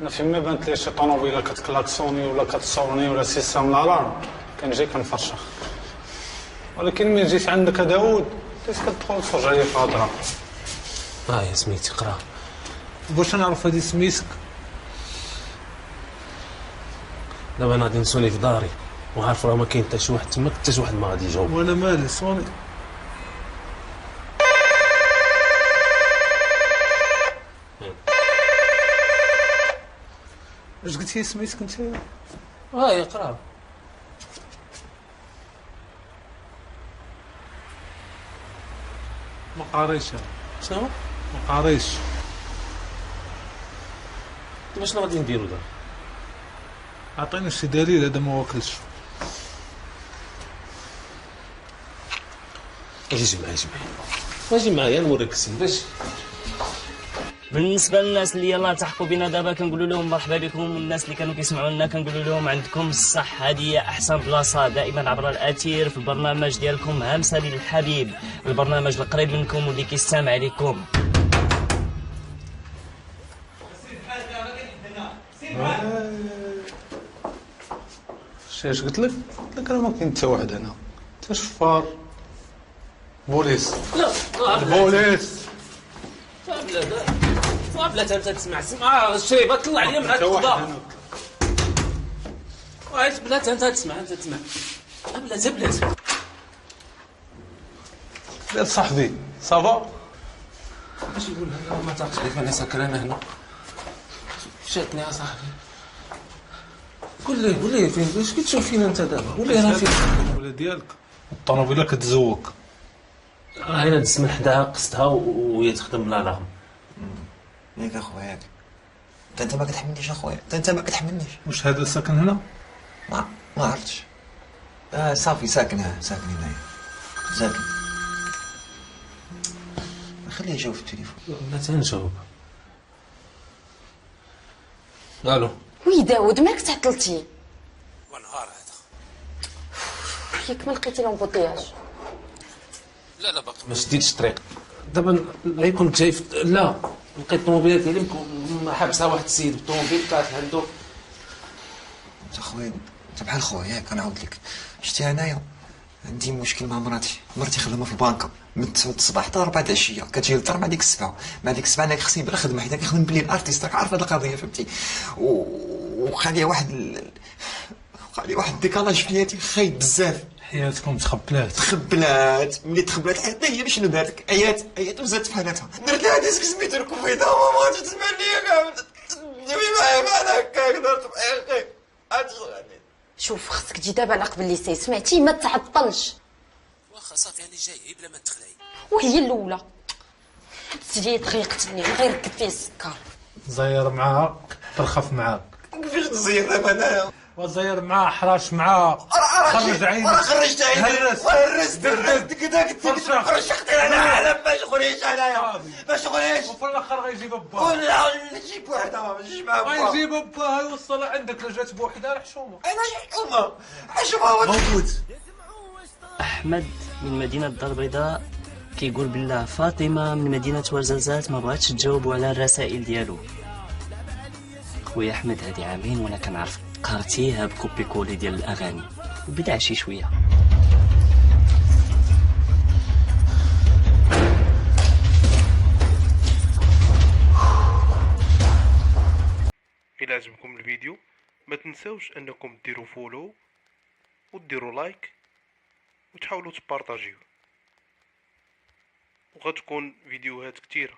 انا فيما بانت لي شي طوموبيله كتكلاكسوني ولا كتصوني ولا سيستم لالارم كنجي كنفرشخ، ولكن ملي جيت عندك داوود بديت كتدخل تفرج عليا في هضره. يا سميتي قرا. باش نعرف هادي سميتك؟ دابا انا غادي نسوني في داري وعارف راه ما كاين حتى شي واحد تما، حتى شي واحد ما غادي يجاوب. وانا مالي صوني. اش قلتي سميتك انت؟ يا قرا. ما قاريش. شنو؟ ما قاريش. دابا شنو غادي نديرو دابا؟ عطيني شي دليل هذا ما واكلش. اجي معايا اجي معايا نوريك السيد. باش بالنسبه للناس اللي يلاه التحقوا بنا دابا كنقولوا لهم مرحبا بكم، والناس اللي كانوا كيسمعوا لنا كنقولوا لهم عندكم الصح، هذه هي احسن بلاصه دائما عبر الاثير في البرنامج ديالكم همسه للحبيب، البرنامج القريب منكم واللي كيستمع لكم. اش قلت لك؟ قلت لك راه ما كاين حتى واحد هنا، حتى شفار بوليس. لا البوليس بلاتي انت تسمع الشريبه طلع عليا مع القضاء. بلاتي انت تسمع بلاتي يا صاحبي صافا. اش يقول هذا؟ ما تعرفش كيف انا ساكن انا هنا. شاتني يا صاحبي. قول لي فين اش كتشوف فينا انت دابا؟ قول لي انا فين الطوموبيله ديالك؟ الطوموبيله كتزوق. راه هنا دزت من حداها قصتها وهي تخدم بلا رغم. ياك اخويا ياك. انت ما كتحملنيش اخويا، انت ما كتحملنيش. واش هذا ساكن هنا؟ ما عرفتش. صافي ساكن هنايا ساكن. خليه يجاوب في التليفون. لا تنجاوب. الو. وي داود مالك تعطلتي؟ ونهار هذا. ياك ما لقيتي لومبوطياج؟ لا باقي ما شديتش الطريق. دابا غير كنت جاي لا لقيت الطوموبيله ديالي حابسها واحد السيد بالطوموبيل طلعت عنده. انت اخويا انت بحال خويا ياك. انا عاود لك شتي انايا عندي مشكل مع مرتي خدامه في البنكه من 9 الصباح حتى 4 العشيه، كتجي للدار مع ديك السبعه انا خصني بلا خدمه حيت كنخدم بالليل ارتيست، راك عارف هاد القضيه فهمتي. وقع لي واحد الديكالاج في حياتي خايب بزاف. حياتكم تخبلات. ملي تخبلات الحياه هي باش شنو دارت؟ عيات وزادت في حالتها. درت لها ديسك سميتو الكوفيده وما بغاتش تسمع ليا كاع. جابي معايا بحال هكاك درت بحال هكاك. شوف خصك تجي دابا على قبل ليسي، سمعتي؟ ما تعطلش. واخا صافي انا جاي بلا ما تخلعي. وهي الاولى تجي تخيقتني غير ركب فيه السكر. زير معاها ترخف معاك. كيفاش نزير دابا انايا؟ وزير معاها حراش معاها. خرج عينك. خرجت عيني. هرست كدا فرشخ. فرشختي انا عالم ما شغليش انايا. ما شغليش. وفي الاخر غيجيب باه. ولا نجيب وحده ما نجيب مع باه. غيجيب باه يوصلها عندك. لا جات بوحدها راه حشومه. انا حشومه موجود. احمد من مدينه الدار البيضاء كيقول بالله فاطمه من مدينه ورزازات ما بغاتش تجاوبوا على الرسائل ديالو. خويا احمد هادي عامين وانا كنعرف قارتيها بكوبي كولي ديال الاغاني وبدع شي شويه. إلا عجبكم الفيديو ما تنسوش انكم ديروا فولو وديروا لايك وتحاولوا تبارطاجيو، وغتكون فيديوهات كتيره.